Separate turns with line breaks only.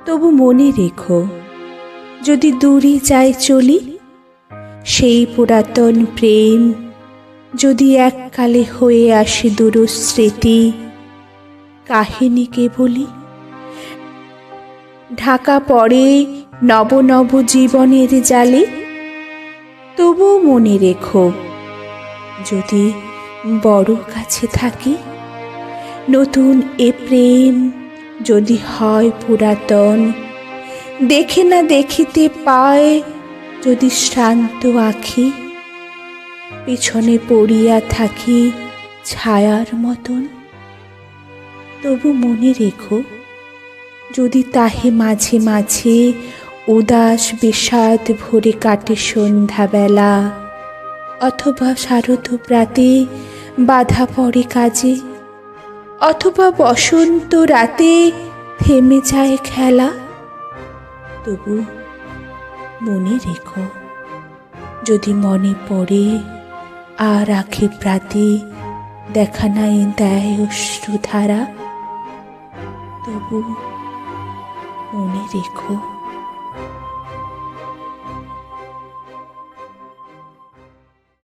তবু মনে রেখো, যদি দূরে যায় চলি, সেই পুরাতন প্রেম যদি এককালে হয়ে আসে দুরস্মৃতি, কাহিনীকে বলি ঢাকা পড়ে নব নব জীবনের জালে। তবু মনে রেখো, যদি বড় কাছে থাকি, নতুন এ প্রেম যদি হয় পুরাতন, দেখে না দেখিতে পায় যদি শ্রান্ত আখি, পিছনে পড়িয়া থাকি ছায়ার মতন। তবু মনে রেখো, যদি তাহে মাঝে মাঝে উদাস বিষাদ ভরে কাটে সন্ধ্যাবেলা, অথবা শারদ প্রাতে বাধা পড়ে কাজে, অথবা বসন্ত রাতে থেমে যায় খেলা, তবু মনে রেখো, যদি মনে পড়ে আর আখি প্রাতে দেখা নাই দেয় অশ্রুধারা, তবু মনে রেখো।